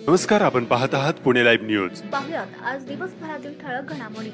नमस्कार, आपण पाहत आहात पुणे लाईव्ह न्यूज. पाहुयात आज दिवसभरातील ठळक घडामोडी.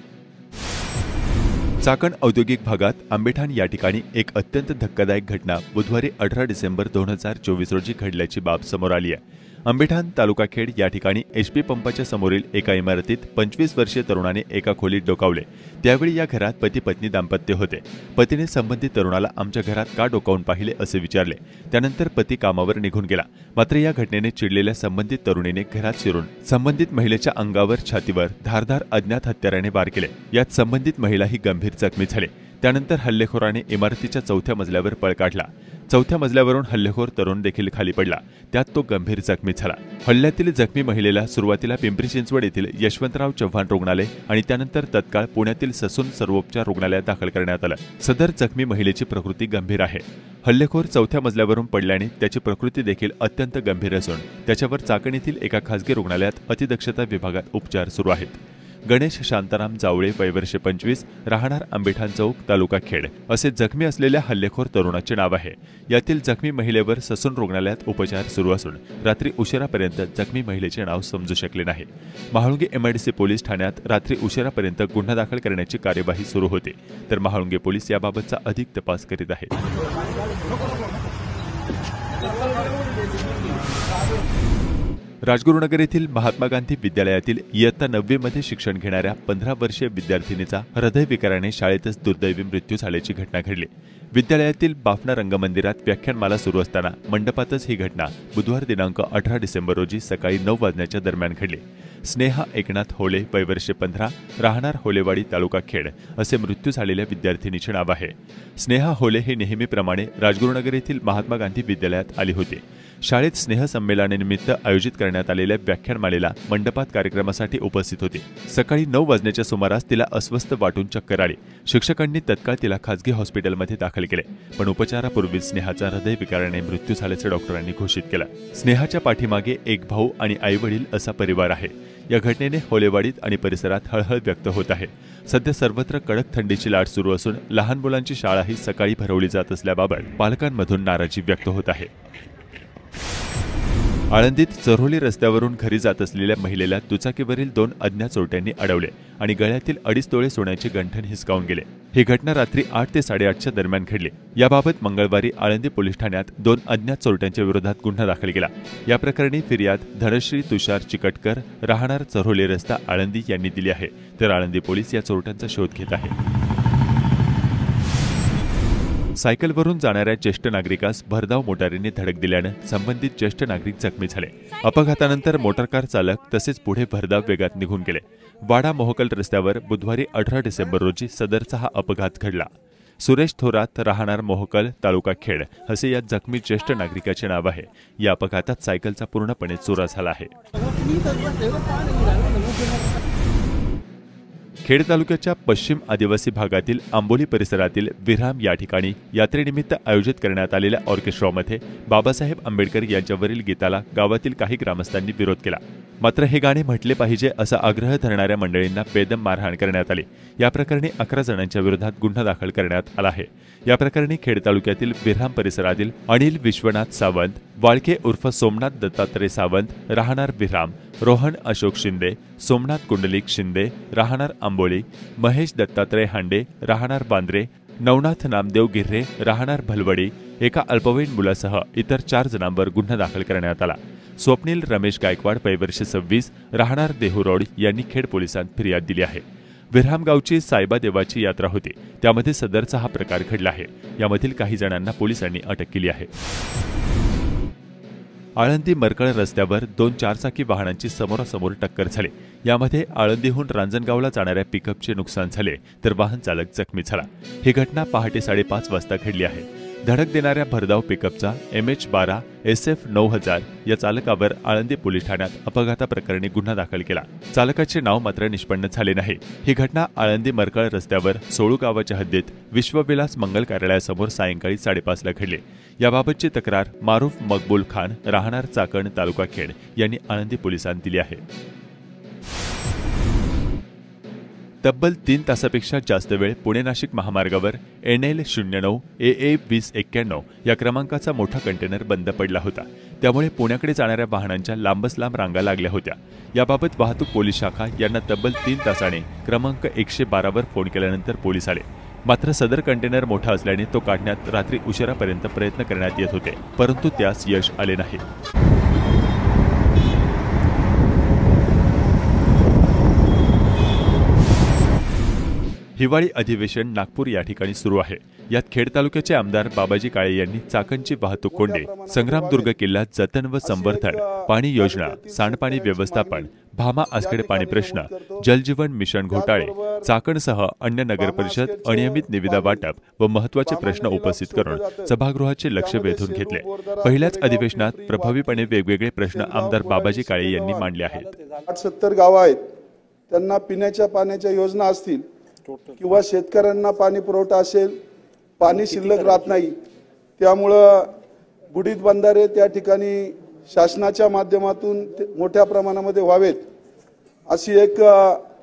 चाकण औद्योगिक भागात आंबेठाण या ठिकाणी एक अत्यंत धक्कादायक घटना बुधवारी 18 डिसेंबर 2024 रोजी घडल्याची बाब समोर आली आहे. आंबेठाण तालुका खेड या ठिकाणी एचपी पंपाच्या समोरील एका इमारतीत 25 वर्षीय तरुणाने एका खोलीत डोकावले. त्यावेळी या घरात पती पत्नी दाम्पत्य होते. पतीने संबंधित तरुणाला आमच्या घरात का डोकावून पाहिले असे विचारले. त्यानंतर पती कामावर निघून गेला. मात्र या घटनेने चिडलेल्या संबंधित तरुणीने घरात शिरून संबंधित महिलेच्या अंगावर, छातीवर धारदार अज्ञात हत्याराने वार केले. यात संबंधित महिलाही गंभीर जखमी झाली. त्यानंतर हल्लेखोराने इमारतीच्या 4थ्या मजल्यावर पळ काढला. 4थ्या मजल्यावरून हल्लेखोर तरुण देखील खाली पडला. त्यात तो गंभीर जखमी झाला. हल्ल्यातील जखमी महिलेला सुरुवातीला पिंपरी चिंचवड येथील यशवंतराव चव्हाण रुग्णालय आणि त्यानंतर तत्काळ पुण्यातील ससून सर्वोपचार रुग्णालयात दाखल करण्यात आलं. सदर जखमी महिलेची प्रकृती गंभीर आहे. हल्लेखोर 4थ्या मजल्यावरून पडल्याने त्याची प्रकृती देखील अत्यंत गंभीर असून त्याच्यावर चाकण येथील एका खासगी रुग्णालयात अतिदक्षता विभागात उपचार सुरू आहेत. गणेश शांताराम जावळे, वय वर्ष 25, राहणार आंबेठाण चौक, तालुका खेड असे जखमी असलेल्या हल्लेखोर तरुणाचे नाव आहे. यातील जखमी महिलेवर ससून रुग्णालयात उपचार सुरू असून रात्री उशिरापर्यंत जखमी महिलेचे नाव समजू शकले नाही. महाळुंगे एमआयडीसी पोलीस ठाण्यात रात्री उशिरापर्यंत गुन्हा दाखल करण्याची कार्यवाही सुरू होती. तर महाळुंगे पोलीस याबाबतचा अधिक तपास करीत आहेत. राजगुरुनगर येथील महात्मा गांधी विद्यालयातील इयत्ता 9वी मध्ये शिक्षण घेणाऱ्या 15 वर्षीय विद्यार्थिनीचा हृदयविकाराने शाळेतच दुर्दैवी मृत्यू झाल्याची घटना घडली. विद्यालयातील बाफना रंगमंदिरात व्याख्यानमाला सुरू असताना मंडपातच ही घटना बुधवार दिनांक 18 डिसेंबर रोजी सकाळी 9 वाजण्याच्या दरम्यान घडली. स्नेहा एकनाथ होले, वय वर्ष 15, राहणार होलेवाडी, तालुका खेड असे मृत्यू झालेल्या विद्यार्थिनीचे नाव आहे. स्नेहा होले हे नेहमीप्रमाणे राजगुरुनगर येथील महात्मा गांधी विद्यालयात आली होती. शाळेत स्नेहसंमेलनानिमित्त आयोजित करण्यात आलेल्या व्याख्यानमालेला मंडपात कार्यक्रमासाठी उपस्थित होती. सकाळी 9 वाजण्याच्या सुमारास तिला अस्वस्थ वाटून चक्कर आली. शिक्षकांनी तत्काळ तिला खासगी हॉस्पिटलमध्ये दाखल केले, पण उपचारापूर्वी स्नेहाचा हृदयविकाराने मृत्यू झाल्याचे डॉक्टरांनी घोषित केलं. स्नेहाच्या पाठीमागे एक भाऊ आणि आई-वडील असा परिवार आहे. या घटनेने होलेवाडीत आणि परिसरात हळहळ व्यक्त होत आहे. सध्या सर्वत्र कडक थंडीची लाट सुरू असून लहान मुलांची शाळाही सकाळी भरवली जात असल्याबाबत पालकांमधून नाराजी व्यक्त होत आहे. आळंदीत चरोली रस्त्यावरून घरी जात असलेल्या महिलेला दुचाकीवरील 2 अज्ञात चोरट्यांनी अडवले आणि गळ्यातील 2.5 तोळे सोन्याचे गंठण हिसकावून गेले. ही घटना रात्री 8 ते 8:30च्या दरम्यान घडली. याबाबत मंगळवारी आळंदी पोलीस ठाण्यात 2 अज्ञात चोरट्यांच्या विरोधात गुन्हा दाखल केला. या प्रकरणी फिर्याद धनश्री तुषार चिकटकर, राहणार चरोली रस्ता, आळंदी यांनी दिली आहे. तर आळंदी पोलीस या चोरट्यांचा शोध घेत आहेत. सायकलवरून जाणाऱ्या ज्येष्ठ नागरिकास भरधाव मोटारीने धडक दिल्यानं संबंधित ज्येष्ठ नागरिक जखमी झाले. अपघातानंतर मोटारकार चालक तसेच पुढे भरधाव वेगात निघून गेले. वाडा मोहकल रस्त्यावर बुधवारी 18 डिसेंबर रोजी सदरचा हा अपघात घडला. सुरेश थोरात, राहणार मोहकल, तालुका खेड असे या जखमी ज्येष्ठ नागरिकाचे नाव आहे. या अपघातात सायकलचा पूर्णपणे चुरा झाला आहे. खेड तालुक्याच्या पश्चिम आदिवासी भागातील आंबोली परिसरातील विराम या ठिकाणी यात्रेनिमित्त आयोजित करण्यात आलेल्या ऑर्केस्ट्रामध्ये बाबासाहेब आंबेडकर यांच्यावरील गीताला गावातील काही ग्रामस्थांनी विरोध केला. मात्र हे गाणे म्हटले पाहिजे असा आग्रह धरणाऱ्या मंडळींना बेदम मारहाण करण्यात आली. या प्रकरणी 11 जणांच्या विरोधात गुन्हा दाखल करण्यात आला आहे. या प्रकरणी खेड तालुक्यातील विराम परिसरातील अनिल विश्वनाथ सावंत, वाळके उर्फ सोमनाथ दत्तात्रय सावंत, राहणार विराम, रोहन अशोक शिंदे, सोमनाथ कुंडलिक शिंदे, राहणार आंबोली, महेश दत्तात्रय हांडे, राहणार बांद्रे, नवनाथ नामदेव गिर्रे, राहणार भलवडी, एका अल्पवयीन मुलासह इतर 4 जणांवर गुन्हा दाखल करण्यात आला. स्वप्नील रमेश गायकवाड, वय वर्ष 26, राहणार देहुरोड यांनी खेड पोलिसांत फिर्याद दिली आहे. विराम गावची सायबा देवाची यात्रा होती, त्यामध्ये सदरचा हा प्रकार घडला आहे. यामधील काही जणांना पोलिसांनी अटक केली आहे. आळंदी मरकळ रस्त्यावर 2 चारचाकी वाहनांची समोरासमोर टक्कर झाली. यामध्ये आळंदीहून रांजणगावला जाणाऱ्या पिकअपचे नुकसान झाले तर वाहन चालक जखमी झाला. ही घटना पहाटे 5:30 वाजता घडली आहे. धडक देणाऱ्या भरधाव पिकअपचा MH12 SF 9000 या चालकावर आळंदी पोलीस ठाण्यात अपघाताप्रकरणी गुन्हा दाखल केला. चालकाचे नाव मात्र निष्पन्न झाले नाही. ही घटना आळंदी मरकळ रस्त्यावर सोळू गावाच्या हद्दीत विश्वविलास मंगल कार्यालयासमोर सायंकाळी 5:30 ला घडली. याबाबतची तक्रार मारूफ मकबूल खान, राहणार चाकण, तालुका खेड यांनी आळंदी पोलिसांत दिली आहे. तब्बल 3 तासापेक्षा जास्त वेळ पुणे नाशिक महामार्गावर NL 09 AA 2091 या क्रमांकाचा मोठा कंटेनर बंद पडला होता. त्यामुळे पुण्याकडे जाणाऱ्या वाहनांच्या लांबच लांब रांगा लागल्या होत्या. याबाबत वाहतूक पोलीस शाखा यांना तब्बल 3 तासाने क्रमांक 112 वर फोन केल्यानंतर पोलीस आले. मात्र सदर कंटेनर मोठा असल्याने तो काढण्यात रात्री उशिरापर्यंत प्रयत्न करण्यात येत होते, परंतु त्यास यश आले नाही. हिवाळी अधिवेशन नागपूर या ठिकाणी सुरू आहे. यात खेड तालुक्याचे आमदार बाबाजी काळे यांनी चाकणची वाहतूक कोंडी, संग्रामदुर्ग किल्ला जतन व संवर्धन, पाणी योजना, सांडपाणी व्यवस्थापन, भामा आसखेड पाणी प्रश्न, जलजीवन मिशन घोटाळे, चाकणसह अन्य नगरपरिषद अनियमित निविदा वाटप व महत्त्वाचे प्रश्न उपस्थित करून सभागृहाचे लक्ष वेधून घेतले. पहिल्याच अधिवेशनात प्रभावीपणे वेगवेगळे प्रश्न आमदार बाबाजी काळे यांनी मांडले आहेत. 70 गावं आहेत, त्यांना पिण्याच्या पाण्याच्या योजना असतील किंवा शेतकऱ्यांना पाणी पुरवठा असेल, पाणी शिल्लक राहत नाही. त्यामुळं बुडीत बंधारे त्या ठिकाणी शासनाच्या माध्यमातून मोठ्या प्रमाणामध्ये व्हावेत अशी एक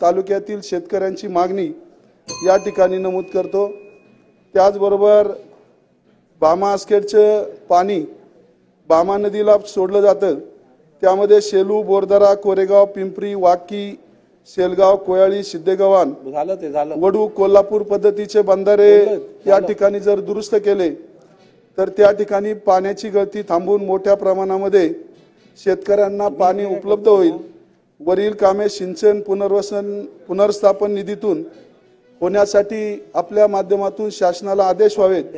तालुक्यातील शेतकऱ्यांची मागणी या ठिकाणी नमूद करतो. त्याचबरोबर भामा आसखेडचं पाणी भामा नदीला सोडलं जातं. त्यामध्ये शेलू, बोरदरा, कोरेगाव, पिंपरी, वाकी, सेलगाव, कोयाळी, सिद्धेगव्हाण, वडू, कोल्हापूर पद्धतीचे बंधारे या ठिकाणी जर दुरुस्त केले तर त्या ठिकाणी पाण्याची गळती थांबून मोठ्या प्रमाणामध्ये शेतकऱ्यांना पाणी उपलब्ध होईल. वरील कामे सिंचन, पुनर्स्थापन निधीतून होण्यासाठी आपल्या माध्यमातून शासनाला आदेश व्हावेत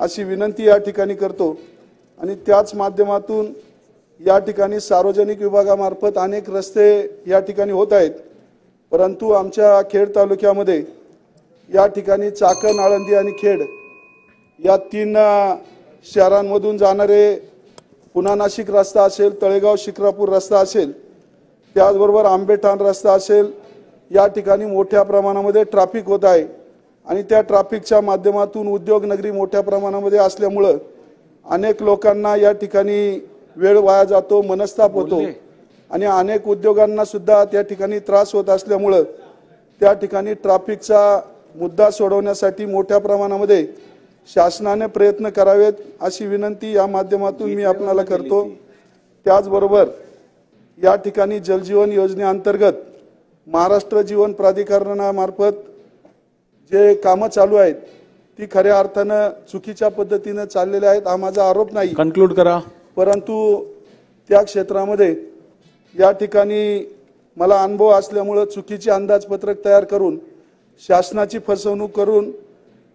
अशी विनंती या ठिकाणी करतो. आणि त्याच माध्यमातून या ठिकाणी सार्वजनिक विभागामार्फत अनेक रस्ते या ठिकाणी होत आहेत, परंतु आमच्या खेड तालुक्यामध्ये या ठिकाणी चाकण, आळंदी आणि खेड या 3 शहरांमधून जाणारे पुणा नाशिक रस्ता असेल, तळेगाव शिक्रापूर रस्ता असेल, त्याचबरोबर आंबेठाण रस्ता असेल, या ठिकाणी मोठ्या प्रमाणामध्ये ट्रॅफिक होत आहे. आणि त्या ट्रॅफिकच्या माध्यमातून उद्योग नगरी मोठ्या प्रमाणामध्ये असल्यामुळं अनेक लोकांना या ठिकाणी वेळ वाया जातो, मनस्ताप होतो आणि अनेक उद्योगांना सुद्धा त्या ठिकाणी त्रास होत असल्यामुळं त्या ठिकाणी ट्रॅफिकचा मुद्दा सोडवण्यासाठी मोठ्या प्रमाणामध्ये शासनाने प्रयत्न करावेत अशी विनंती या माध्यमातून मी आपल्याला करतो. त्याचबरोबर या ठिकाणी जलजीवन योजनेअंतर्गत महाराष्ट्र जीवन प्राधिकरणामार्फत जे कामं चालू आहेत ती खऱ्या अर्थानं चुकीच्या पद्धतीनं चाललेले आहेत. हा माझा आरोप नाही, कन्क्लूड करा. परंतु त्या क्षेत्रामध्ये या ठिकाणी मला अनुभव असल्यामुळे चुकीचे अंदाजपत्रक तयार करून शासनाची फसवणूक करून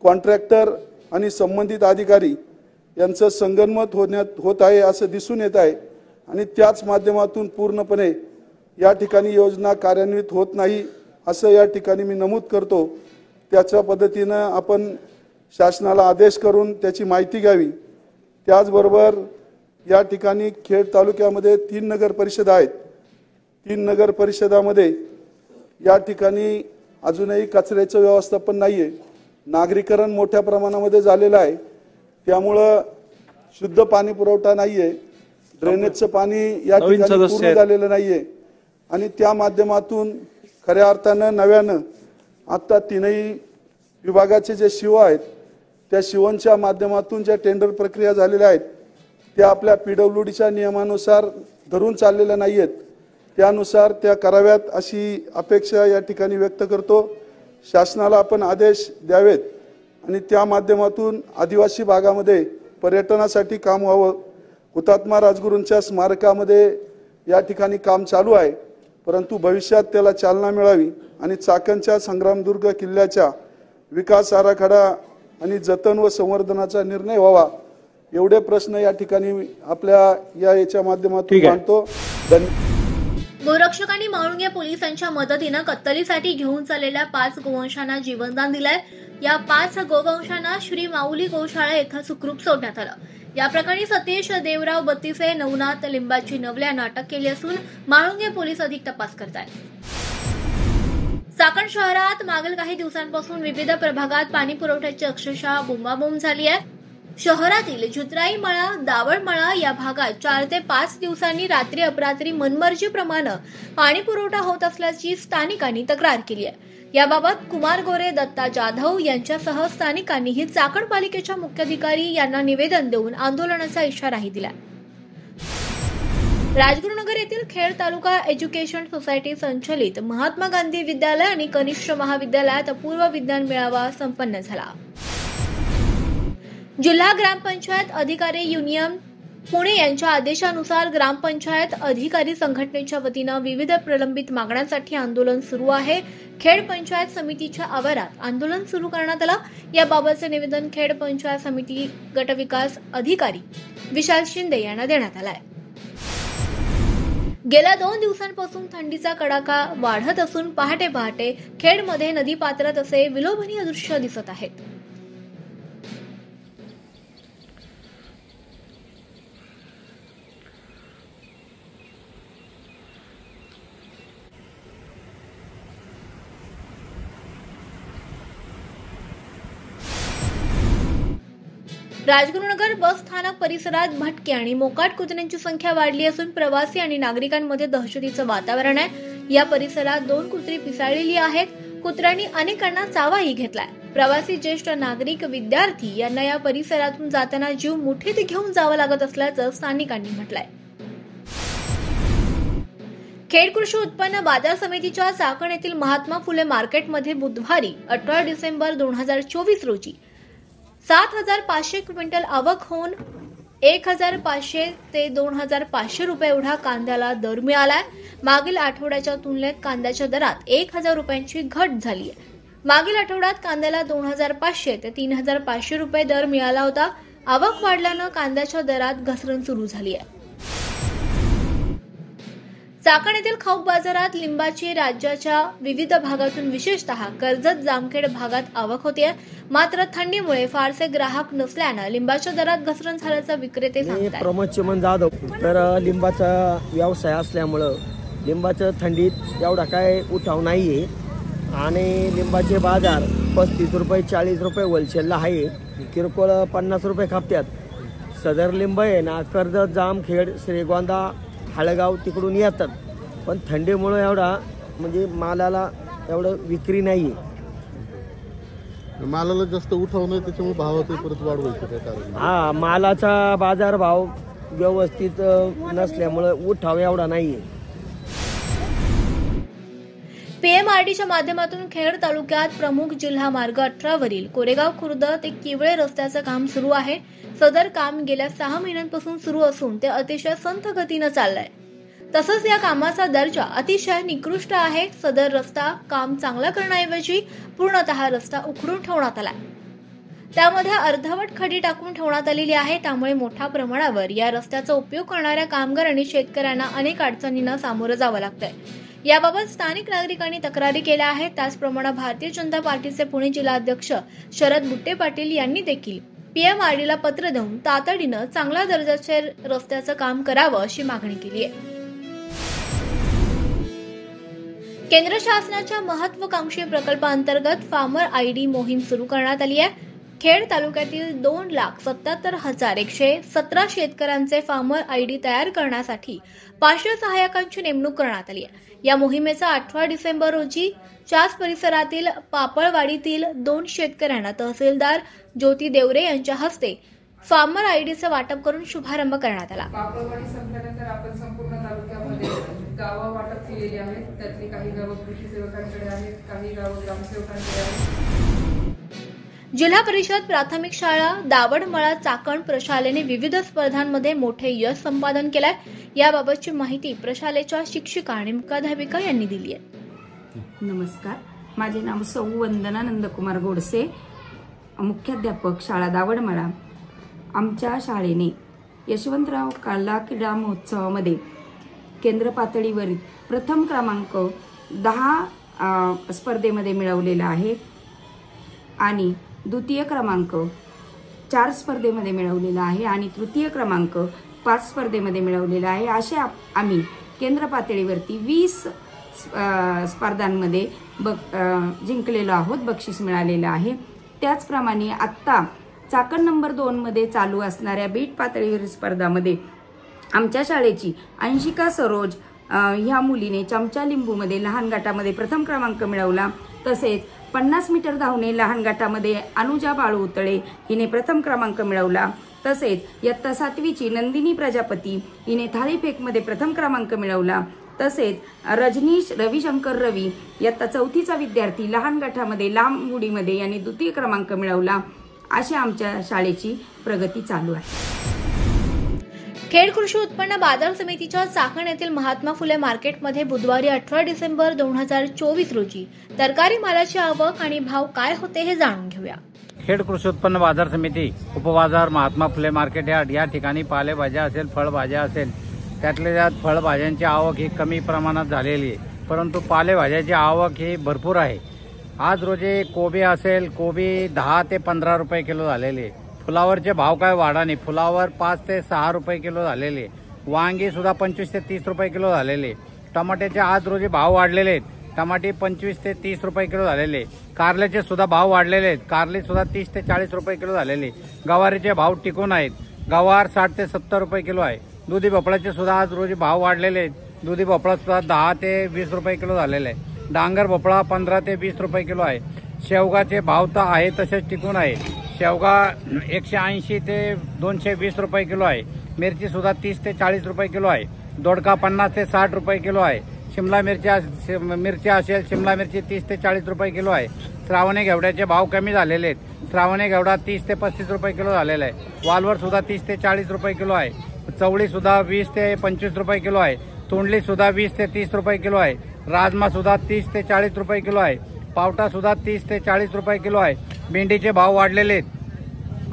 कॉन्ट्रॅक्टर आणि संबंधित अधिकारी यांचं संगनमत होत आहे असं दिसून येत आहे. आणि त्याच माध्यमातून पूर्णपणे या ठिकाणी योजना कार्यान्वित होत नाही असं या ठिकाणी मी नमूद करतो. त्याच्या पद्धतीनं आपण शासनाला आदेश करून त्याची माहिती घ्यावी. त्याचबरोबर या ठिकाणी खेड तालुक्यामध्ये 3 नगर परिषदा आहेत. 3 नगर परिषदामध्ये या ठिकाणी अजूनही कचऱ्याचं व्यवस्थापन नाहीये. नागरीकरण मोठ्या प्रमाणामध्ये झालेलं आहे, त्यामुळं शुद्ध पाणी पुरवठा नाहीये, ड्रेनेजचं पाणी या ठिकाणी पूर्ण झालेलं नाहीये. आणि त्या माध्यमातून खऱ्या अर्थानं नव्यानं आता 3ही विभागाचे जे शिव आहेत त्या शिवनच्या माध्यमातून ज्या टेंडर प्रक्रिया झालेल्या आहेत त्या आपल्या PWDच्या नियमानुसार धरून चाललेल्या नाही आहेत. त्यानुसार त्या कराव्यात अशी अपेक्षा या ठिकाणी व्यक्त करतो. शासनाला आपण आदेश द्यावेत आणि त्या माध्यमातून आदिवासी भागामध्ये पर्यटनासाठी काम व्हावं. हुतात्मा राजगुरूंच्या स्मारकामध्ये या ठिकाणी काम चालू आहे, परंतु भविष्यात त्याला चालना मिळावी आणि चाकणच्या संग्रामदुर्ग किल्ल्याच्या विकास आराखडा आणि जतन व संवर्धनाचा निर्णय व्हावा. एवढे प्रश्न या ठिकाणी आपल्या याच्या माध्यमातून मांडतो. गोरक्षकांनी म्हाळुंगे पोलिसांच्या मदतीनं कत्तलीसाठी घेऊन चाललेल्या 5 गोवंशांना जीवनदान दिलंय. या 5 गोवंशांना श्री माऊली गोशाळा येथे सुखरूप सोडण्यात आलं. या प्रकरणी सतीश देवराव बत्तीसे, नवनाथ लिंबाची नवले यांना अटक केली असून म्हाळुंगे पोलीस अधिक तपास करत आहेत. चाकण शहरात मागील काही दिवसांपासून विविध प्रभागात पाणी पुरवठ्याची अक्षरशः बोंबाबोंब झाली आहे. शहरातील जुत्राई मळा, दावड मळा या भागात 4 ते 5 दिवसांनी रात्री अपरात्री मनमर्जीप्रमाणे पाणी पुरवठा होत असल्याची स्थानिकांनी तक्रार केली आहे। याबाबत कुमार गोरे, दत्ता जाधव यांच्यासह स्थानिकांनीही चाकण पालिकेच्या मुख्याधिकारी यांना निवेदन देऊन आंदोलनाचा इशाराही दिला। राजगुरुनगर येथील खेड तालुका एज्युकेशन सोसायटी संचलित महात्मा गांधी विद्यालय आणि कनिष्ठ महाविद्यालयात अपूर्व विज्ञान मेळावा संपन्न झाला। जिल्हा ग्रामपंचायत अधिकारी युनियन पुणे यांच्या आदेशानुसार ग्रामपंचायत अधिकारी संघटनेच्या वतीनं विविध प्रलंबित मागण्यांसाठी आंदोलन सुरू आहे। खेड पंचायत समितीच्या आवारात आंदोलन सुरू करण्यात आलं। याबाबतचे निवेदन खेड पंचायत समिती गटविकास अधिकारी विशाल शिंदे यांना देण्यात आलं आहे। गेल्या 2 दिवसांपासून थंडीचा कडाका वाढत असून पहाटे पहाटे खेडमध्ये नदी पात्रात असे विलोभनीय दृश्य दिसत आहेत। राजगुरुनगर बस स्थानक परिसरात भटके आणि मोकाट कुत्र्यांची संख्या वाढली असून प्रवासी आणि नागरिकांमध्ये दहशतीचं वातावरण आहे। या परिसरात 2 कुत्री पिसाळलेली आहेत। कुत्र्यांनी अनेकांना चावाही घेतलाय। प्रवासी, ज्येष्ठ नागरिक, विद्यार्थी यांना या परिसरातून जाताना जीव मुठीत घेऊन जावं लागत असल्याचं स्थानिकांनी म्हटलंय। खेड कृषी उत्पन्न बाजार समितीच्या चाकण येथील महात्मा फुले मार्केटमध्ये बुधवारी 18 डिसेंबर 2024 रोजी 7,500 क्विंटल आवक होऊन 1,500 ते 2,500 रुपये एवढा कांद्याला दर मिळालाय। मागील आठवड्याच्या तुलनेत कांद्याच्या दरात 1,000 रुपयांची घट झाली आहे। मागील आठवड्यात कांद्याला 2,500 ते 3,500 रुपये दर मिळाला होता। आवक वाढल्यानं कांद्याच्या दरात घसरण सुरू झाली आहे। चाकण येथील खाऊक बाजारात लिंबाची राज्याच्या विविध भागातून विशेषतः कर्जत, जामखेड भागात आवक होते। मात्र थंडीमुळे फारसे ग्राहक नसल्यानं लिंबाच्या दरात घसरण झाल्याचं विक्रेते सांगतात। प्रमोद चिमन जाधव तर लिंबाचा व्यवसाय असल्यामुळं लिंबाचं थंडीत एवढा काय उठाव नाहीये आणि लिंबाचे बाजार 35 रुपये 40 रुपये होलसेलला आहे। किरकोळ 50 रुपये खपत्यात। सदर लिंब आहे ना कर्जत, जामखेड, श्रीगोंदा, हळगाव तिकडून येतात, पण थंडीमुळे एवढा म्हणजे मालाला एवढं विक्री नाहीये। मालाला जास्त उठाव नाही त्याच्यामुळे भावात परत वाढ व्हायची काय कारण? हा, मालाचा बाजार भाव व्यवस्थित नसल्यामुळे उठाव एवढा नाहीये। पीएमआरडीच्या माध्यमातून खेड तालुक्यात प्रमुख जिल्हा मार्ग 18 वरील कोरेगाव खुर्द ते किवळे रस्त्याचं काम सुरू आहे। सदर काम गेल्या 6 महिन्यांपासून सुरू असून ते अतिशय संथ गतीनं चाललंय। तसंच या कामाचा दर्जा अतिशय निकृष्ट आहे। सदर रस्ता काम चांगला करण्याऐवजी पूर्णतः रस्ता उखडून ठेवण्यात आला। त्यामध्ये अर्धवट खडी टाकून ठेवण्यात आलेली आहे। त्यामुळे मोठ्या प्रमाणावर या रस्त्याचा उपयोग करणाऱ्या कामगार आणि शेतकऱ्यांना अनेक अडचणींना सामोरं जावं लागतंय। याबाबत स्थानिक नागरिकांनी तक्रारी केल्या आहेत। त्याचप्रमाणे भारतीय जनता पार्टीचे पुणे जिल्हाध्यक्ष शरद बुट्टे पाटील यांनी देखील पीएमआरडीला पत्र देऊन तातडीनं चांगल्या दर्जाचे रस्त्याचं काम करावं अशी मागणी केली आहे। केंद्र शासनाच्या महत्वाकांक्षी प्रकल्पांतर्गत फार्मर आयडी मोहीम सुरू करण्यात आली आहे। खेड तालुक्यातील 2,77,117 शेतकऱ्यांचे फार्मर आयडी तयार करण्यासाठी 500 सहाय्यकांची नेमणूक करण्यात आली आहे। या मोहिमेचा 18 डिसेंबर रोजी चास परिसरातील पापळवाडीतील 2 शेतकऱ्यांना तहसीलदार ज्योती देवरे यांच्या हस्ते फार्मर आयडीचं वाटप करून शुभारंभ करण्यात आला। पापळवाडी संपल्यानंतर आपण संपूर्ण तालुक्यामध्ये गावं वाटप केलेली आहेत। त्यातली काही गावं कृषी सेवकांकडे आहेत, काही गावं ग्रामसेवकांकडे आहेत। जिल्हा परिषद प्राथमिक शाळा दावडमळा चाकण प्रशालेने विविध स्पर्धांमध्ये मोठे यश संपादन केलंय। याबाबतची माहिती प्रशालेच्या शिक्षिका आणि मुख्याध्यापिका यांनी दिली आहे। नमस्कार, माझे नाव सौ वंदना नंदकुमार गोडसे, मुख्याध्यापक शाळा दावडमळा। आमच्या शाळेने यशवंतराव कला क्रीडा महोत्सवामध्ये केंद्र पातळीवरील प्रथम क्रमांक 10 स्पर्धेमध्ये मिळवलेला आहे आणि द्वितीय क्रमांक 4 स्पर्धेमध्ये मिळवलेला आहे आणि तृतीय क्रमांक 5 स्पर्धेमध्ये मिळवलेला आहे। असे आम्ही केंद्र पातळीवरती 20 स्पर्धांमध्ये जिंकलेलो आहोत, बक्षीस मिळालेलं आहे। त्याचप्रमाणे आत्ता चाकण नंबर 2 मध्ये चालू असणाऱ्या बीट पातळीवर स्पर्धामध्ये आमच्या शाळेची अंशिका सरोज ह्या मुलीने चमचा लिंबूमध्ये लहान गटामध्ये प्रथम क्रमांक मिळवला। तसेच 50 मीटर धावणे लहान गटामध्ये अनुजा बाळू उतळे हिने प्रथम क्रमांक मिळवला। तसेच इयत्ता 7वीची नंदिनी प्रजापती हिने थाळीफेकमध्ये प्रथम क्रमांक मिळवला। तसेच रजनीश रविशंकर रवी इयत्ता 4थीचा विद्यार्थी लहान गटामध्ये लांब उडीमध्ये यांनी द्वितीय क्रमांक मिळवला। अशी आमच्या शाळेची प्रगती चालू आहे। खेड कृषी उत्पन्न बाजार समितीच्या चाकण येथील महात्मा फुले मार्केटमध्ये बुधवारी 18 डिसेंबर 2024 रोजी तरकारी मालाची आवक आणि भाव काय होते हे जाणून घेऊया। खेड कृषी उत्पन्न बाजार समिती उपबाजार महात्मा फुले मार्केट यार्ड या ठिकाणी पालेभाज्या असेल फळभाज्या असेल त्यातल्या त्यात फळभाज्यांची आवक ही कमी प्रमाणात झालेली आहे, परंतु पालेभाज्याची आवक ही भरपूर आहे। आज रोजी कोबी असेल, कोबी 10 ते 15 रुपये किलो झालेली आहे। फुलावरचे भाव काय वाढा नाही, फुलावर 5 ते 6 रुपये किलो झालेले। वांगी सुद्धा 25 ते 30 रुपये किलो झालेले। टमाट्याचे आज रोजी भाव वाढलेले आहेत, टमाटे 25 ते 30 रुपये किलो झालेले। कारल्याचे सुद्धा भाव वाढलेले आहेत, कारले सुद्धा 30 ते 40 रुपये किलो झालेले। गवारीचे भाव टिकून आहेत, गवार 60 ते 70 रुपये किलो आहे। दुधी भोपळ्याचे सुद्धा आज रोजी भाव वाढलेले आहेत, दुधी भोपळा सुद्धा 10 ते 20 रुपये किलो झालेले आहे। डांगर भोपळा 15 ते 20 रुपये किलो आहे। शेवगाचे भाव तर आहे तसेच टिकून आहे, शेवगा 180 ते 220 रुपये किलो आहे। मिरची सुद्धा 30 ते 40 रुपये किलो आहे। दोडका 50 ते 60 रुपये किलो आहे। शिमला मिरची असेल, शिमला मिरची 30 ते 40 रुपये किलो आहे। श्रावणी घेवड्याचे भाव कमी झालेले आहेत, श्रावणी घेवडा 30 ते 35 रुपये किलो झालेला आहे। वालवर सुद्धा 30 ते 40 रुपये किलो आहे। चवळी सुद्धा 20 ते 25 रुपये किलो आहे। तोंडली सुद्धा 20 ते 30 रुपये किलो आहे। राजमा सुद्धा 30 ते 40 रुपये किलो आहे। पावटा सुद्धा 30 ते 40 रुपये किलो आहे। भेंडीचे भाव वाढलेले आहेत,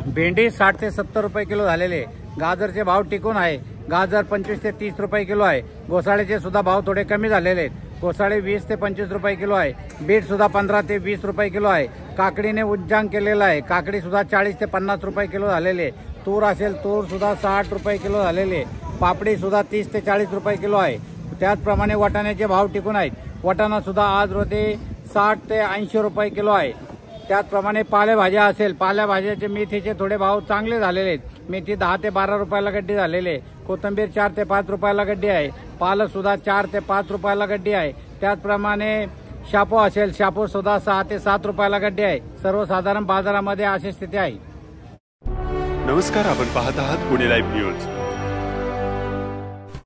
भेंडी 60 ते 70 रुपये किलो झालेले। गाजरचे भाव टिकून आहे, गाजर 25 ते 30 रुपये किलो आहे। घोसाळेचे सुद्धा भाव थोडे कमी झालेले आहेत, घोसाळे 20 ते 25 रुपये किलो आहे। बीट सुद्धा 15 ते 20 रुपये किलो आहे। काकडीने उज्जांक केलेला आहे, काकडी सुद्धा 40 ते 50 रुपये किलो झालेले। तूर असेल, तूर सुद्धा 60 रुपये किलो झालेले। पापडी सुद्धा 30 ते 40 रुपये किलो आहे। त्याचप्रमाणे वाटाण्याचे भाव टिकून आहेत, वाटाणा सुद्धा आज रोजी 60 ते 80 रुपये किलो आहे। त्याचप्रमाणे पालेभाज्या असेल, पालेभाज्याचे मेथीचे थोडे भाव चांगले झालेले आहेत, मेथी 10 ते 12 रुपयाला गड्डी झालेले। कोथिंबीर 4 ते 5 रुपयाला गड्डी आहे। पालक सुद्धा 4 ते 5 रुपयाला गड्डी आहे। त्याचप्रमाणे शापू असेल, शापू सुद्धा 6 ते 7 रुपयाला गड्डी आहे। सर्वसाधारण बाजारामध्ये अशी स्थिती आहे। नमस्कार, आपण पाहत आहात पुणे लाईव्ह न्यूज।